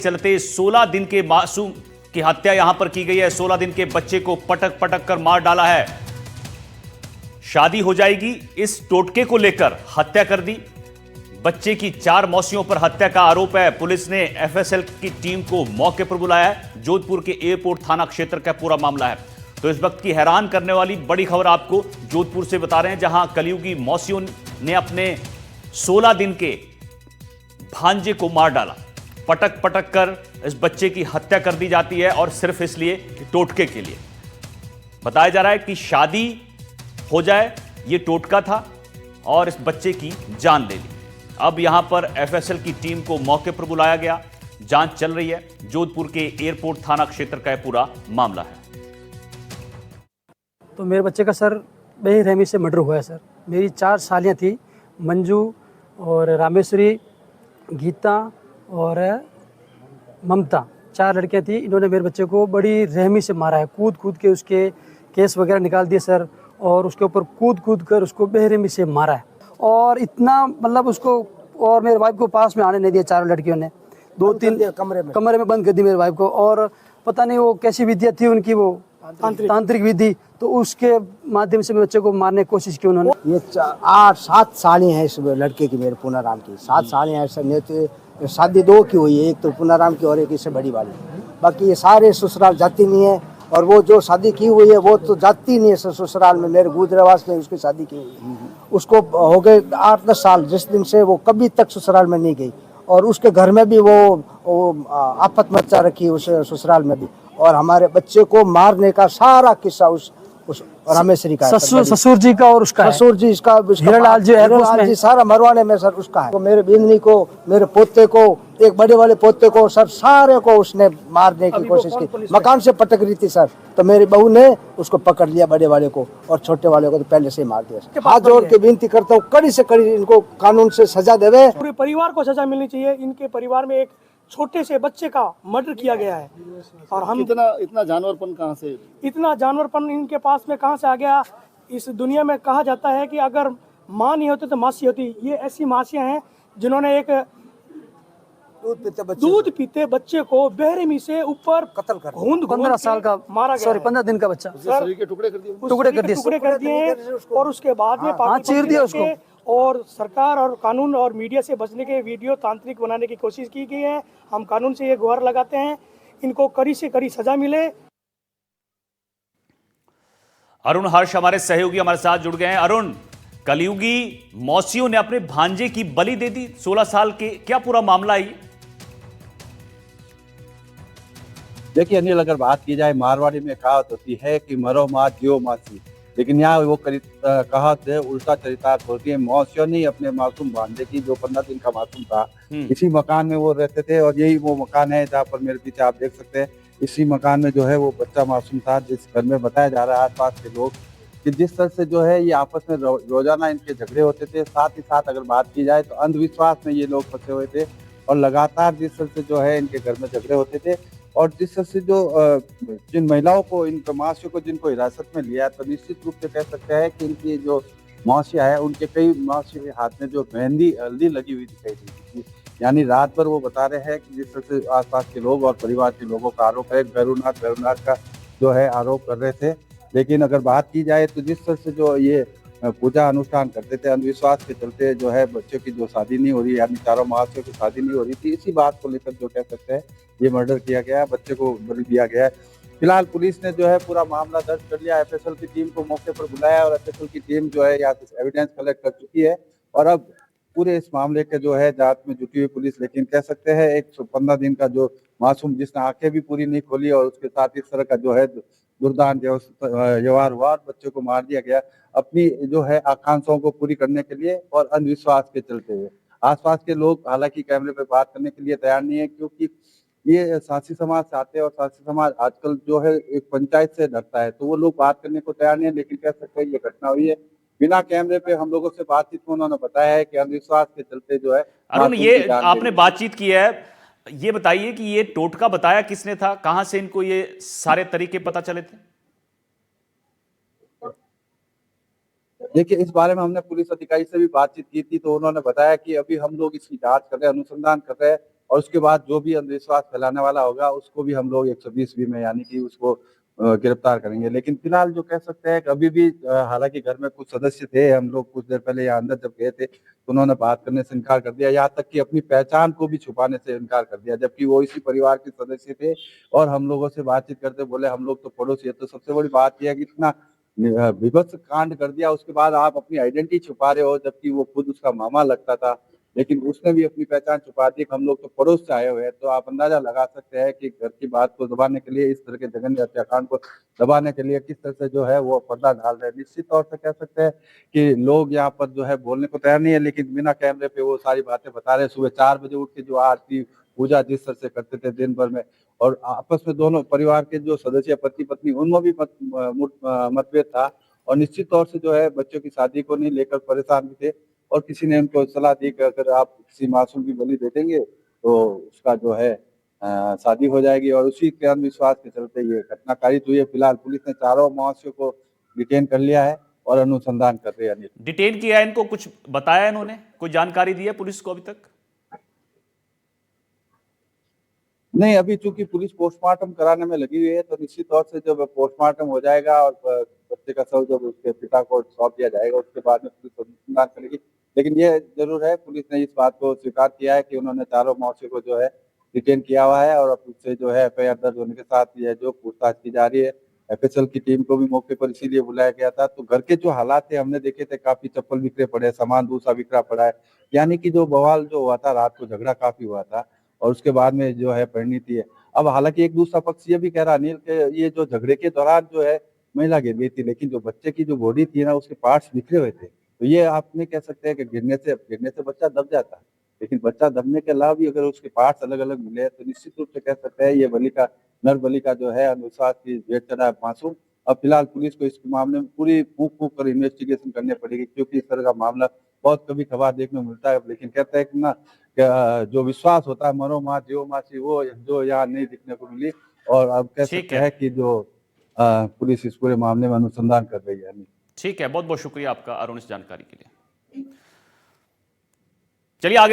चलते 16 दिन के मासूम की हत्या यहां पर की गई है। 16 दिन के बच्चे को पटक पटक कर मार डाला है। शादी हो जाएगी इस टोटके को लेकर हत्या कर दी। बच्चे की 4 मौसियों पर हत्या का आरोप है। पुलिस ने एफएसएल की टीम को मौके पर बुलाया है। जोधपुर के एयरपोर्ट थाना क्षेत्र का पूरा मामला है। तो इस वक्त की हैरान करने वाली बड़ी खबर आपको जोधपुर से बता रहे हैं, जहां कलयुगी मौसियों ने अपने 16 दिन के भांजे को मार डाला। पटक पटक कर इस बच्चे की हत्या कर दी जाती है और सिर्फ इसलिए कि टोटके के लिए। बताया जा रहा है कि शादी हो जाए ये टोटका था और इस बच्चे की जान ले ली। अब यहां पर एफएसएल की टीम को मौके पर बुलाया गया। जांच चल रही है। जोधपुर के एयरपोर्ट थाना क्षेत्र का यह पूरा मामला है। तो मेरे बच्चे का सर बेरहमी से मर्डर हुआ है सर। मेरी 4 सालियाँ थी, मंजू और रामेश्वरी, गीता और ममता, 4 लड़कियां थी। इन्होंने मेरे बच्चे को बड़ी रहमी से मारा है। कूद कूद के उसके केस वगैरह निकाल दिए सर, और उसके ऊपर कूद कूद कर उसको बेरहमी से मारा है। और इतना मतलब उसको और मेरे वाइफ को पास में आने नहीं दिया। 4 लड़कियों ने 2-3 कमरे में बंद कर दी मेरे वाइफ को। और पता नहीं वो कैसी विद्या थी उनकी, वो तांत्रिक विधि, तो उसके माध्यम से मेरे बच्चे को मारने की कोशिश की उन्होंने। ये 8-7 सालें हैं इस लड़के की, मेरे पूनाराम की 7 सालें हैं सर। शादी 2 की हुई है, एक तो पूनाराम की और एक इससे बड़ी वाली। बाकी ये सारे ससुराल जाती नहीं है। और वो जो शादी की हुई है वो तो जाती नहीं है ससुराल में। मेरे गुजरावास में उसकी शादी की हुई है, उसको हो गए 8-10 साल जिस दिन से वो कभी तक ससुराल में नहीं गई। और उसके घर में भी वो आफत मचा रखी उस ससुराल में भी। और हमारे बच्चे को मारने का सारा किस्सा उस रामेश्वरी का, ससुर जी का और उसका, ससुर जी इसका, हीरालाल जी सारा मरवाने में सर उसका है। तो मेरे बिंदनी को, मेरे पोते को, एक बड़े वाले पोते को सर, सारे को उसने मारने की कोशिश की। मकान से पटक रही थी सर, तो मेरी बहू ने उसको पकड़ लिया, बड़े वाले को, और छोटे वाले को तो पहले से ही मार दिया। हाथ जोड़ के विनती करता हूँ, कड़ी से कड़ी इनको कानून से सजा देवे। पूरे परिवार को सजा मिलनी चाहिए। इनके परिवार में एक छोटे से बच्चे का मर्डर किया गया है। और हम इतना जानवरपन कहाँ से, इतना जानवरपन इनके पास में कहाँ से आ गया। इस दुनिया में कहा जाता है कि अगर माँ नहीं होती तो मासी होती। ये ऐसी मासियाँ हैं जिन्होंने एक दूध पीते बच्चे को बेरहमी से ऊपर कत्ल कर, 15 साल का मारा गया, 15 दिन का बच्चा, शरीर के टुकड़े कर दिए और उसके बाद में चीर दिया उसको। और सरकार और कानून और मीडिया से बचने के वीडियो तांत्रिक बनाने की कोशिश की गई है। हम कानून से ये गुहार लगाते हैं, इनको कड़ी से कड़ी सजा मिले। अरुण हर्ष हमारे सहयोगी हमारे साथ जुड़ गए हैं। अरुण, कलयुगी मौसियों ने अपने भांजे की बलि दे दी 16 साल के, क्या पूरा मामला है? देखिए अनिल, अगर बात की जाए, मारवाड़ी में कहावत होती है कि मरो माँ जियो मासी, लेकिन यहाँ वो कहावत है उल्टा चरितार्थ होती है। मौसियों ने अपने मासूम भांजे की, जो 15 दिन का मासूम था, इसी मकान में वो रहते थे। और यही वो मकान है जहाँ पर मेरे पीछे आप देख सकते हैं। इसी मकान में जो है वो बच्चा मासूम था, जिस घर में बताया जा रहा है आसपास के लोग कि जिस तरह से जो है ये आपस में रोजाना इनके झगड़े होते थे। साथ ही साथ अगर बात की जाए तो अंधविश्वास में ये लोग फंसे हुए थे। और लगातार जिस तरह से जो है इनके घर में झगड़े होते थे, और जिस तरह से जो जिन महिलाओं को, इन मौसियों को जिनको हिरासत में लिया, तो निश्चित रूप से कह सकते हैं कि इनकी जो मौसिया है, उनके कई मौसियों के हाथ में जो मेहंदी हल्दी लगी हुई दिखाई दी थी। यानी रात भर वो बता रहे हैं कि जिस तरह से आसपास के लोग और परिवार के लोगों का आरोप है, भैरवनाथ का जो है आरोप कर रहे थे। लेकिन अगर बात की जाए तो जिस तरह से जो ये पूजा अनुष्ठान करते थे, अंधविश्वास के चलते जो है बच्चों की जो शादी नहीं हो रही, यानी 4 मौसियों की शादी नहीं हो रही थी, इसी बात को लेकर जो कह सकते हैं ये मर्डर किया गया है, बच्चे को बलि दिया गया है। फिलहाल पुलिस ने जो है पूरा मामला दर्ज कर लिया। एफएसएल की टीम को मौके पर बुलाया और एफएसएल की टीम जो है यहाँ से एविडेंस कलेक्ट कर चुकी है। और अब पूरे इस मामले के जो है जांच में जुटी हुई पुलिस। लेकिन कह सकते हैं 115 दिन का जो मासूम, जिसने आंखें भी पूरी नहीं खोली, और उसके साथ इस तरह का जो है दुर्दान व्यवहार हुआ और बच्चे को मार दिया गया, अपनी जो है आकांक्षाओं को पूरी करने के लिए और अंधविश्वास के चलते हुए। आसपास के लोग हालांकि कैमरे पे बात करने के लिए तैयार नहीं है, क्योंकि ये साथी समाज से आते हैं और साथी समाज आजकल जो है एक पंचायत से डरता है, तो वो लोग बात करने को तैयार नहीं है। लेकिन कह सकते हैं ये घटना हुई है बिना कैमरे पे। हम लोगों से बातचीत में उन्होंने बताया है कि अंधविश्वास के चलते जो है। अरुण, ये आपने बातचीत की है, ये बताइए कि ये टोटका बताया किसने था, कहां से इनको ये सारे तरीके पता चले थे? देखिए इस बारे में हमने पुलिस अधिकारी से भी बातचीत की थी, तो उन्होंने बताया कि अभी हम लोग इसकी जांच कर रहे हैं, अनुसंधान कर रहे हैं, और उसके बाद जो भी अंधविश्वास फैलाने वाला होगा उसको भी हम लोग 120 में यानी कि उसको गिरफ्तार करेंगे। लेकिन फिलहाल जो कह सकते हैं कि अभी भी हालांकि घर में कुछ सदस्य थे, हम लोग कुछ देर पहले यहाँ अंदर जब गए थे तो उन्होंने बात करने से इनकार कर दिया, यहाँ तक कि अपनी पहचान को भी छुपाने से इनकार कर दिया, जबकि वो इसी परिवार के सदस्य थे। और हम लोगों से बातचीत करते बोले हम लोग तो पड़ोसी है। तो सबसे बड़ी बात यह है कि इतना विभत्स कांड कर दिया, उसके बाद आप अपनी आइडेंटिटी छुपा रहे हो, जबकि वो खुद उसका मामा लगता था, लेकिन उसने भी अपनी पहचान छुपा दी कि हम लोग तो पड़ोस से आए हुए हैं। तो आप अंदाजा लगा सकते हैं कि घर की बात को दबाने के लिए, इस तरह के जघन्य हत्याकांड को दबाने के लिए किस तरह से जो है वो पर्दा डाल रहे हैं। निश्चित तौर से कह सकते हैं कि लोग यहाँ पर जो है बोलने को तैयार नहीं है, लेकिन बिना कैमरे पे वो सारी बातें बता रहे हैं। सुबह 4 बजे उठ के जो आरती पूजा जिस तरह से करते थे दिन भर में, और आपस में दोनों परिवार के जो सदस्य पति पत्नी उनमें भी मतभेद था। और निश्चित तौर से जो है बच्चों की शादी को नहीं लेकर परेशान भी थे, और किसी ने उनको सलाह दी कि अगर आप किसी मासूम की बलि दे देंगे तो उसका जो है शादी हो जाएगी, और उसी के अंधविश्वास के चलते ये घटना कारित हुई है। फिलहाल पुलिस ने चारों मवेशियों को डिटेन कर लिया है और अनुसंधान कर रही है। डिटेन किया है इनको, कुछ बताया इन्होंने, कोई जानकारी दी है पुलिस को अभी तक? नहीं, अभी चूंकि पुलिस पोस्टमार्टम कराने में लगी हुई है, तो निश्चित तौर से जब पोस्टमार्टम हो जाएगा और बच्चे का शव जब उसके पिता को सौंप दिया जाएगा, उसके बाद में पुलिस अनुसंधान करेगी। लेकिन ये जरूर है, पुलिस ने इस बात को स्वीकार किया है कि उन्होंने चारों मवेशियों को जो है डिटेन किया हुआ है, और अब उससे जो है एफआईआर दर्ज होने के साथ ये जो पूछताछ की जा रही है। एफएसएल की टीम को भी मौके पर इसीलिए बुलाया गया था। तो घर के जो हालात थे हमने देखे थे, काफी चप्पल बिखरे पड़े, सामान दूसरा बिखरा पड़ा है, यानी कि जो बवाल जो हुआ था, रात को झगड़ा काफी हुआ था, और उसके बाद में जो है परिणति है। अब हालांकि एक दूसरा पक्ष ये भी कह रहा अनिल के ये जो झगड़े के दौरान जो है महिला गिर गई थी, लेकिन जो बच्चे की जो बॉडी थी ना उसके पार्ट्स बिखरे हुए थे। तो ये आपने कह सकते हैं कि गिरने से बच्चा दब जाता है, लेकिन बच्चा दबने के अलावा भी अगर उसके पार्ट्स अलग अलग मिले तो निश्चित रूप से कह सकते हैं ये नर बलि का जो है अनुसार की भेंट चढ़ा है मासूम। अब फिलहाल पुलिस को इस मामले में पूरी फूंक फूंक कर इन्वेस्टिगेशन करनी पड़ेगी, क्योंकि इस तरह का मामला बहुत कभी कभार देखने को मिलता है। लेकिन कहते हैं कि ना जो विश्वास होता है मरो माँ जीवो मासी, वो जो यहाँ नहीं दिखने को मिली। और अब कह सकते हैं कि जो पुलिस इस पूरे मामले में अनुसंधान कर रही है। ठीक है, बहुत बहुत शुक्रिया आपका अरुण इस जानकारी के लिए। चलिए आगे।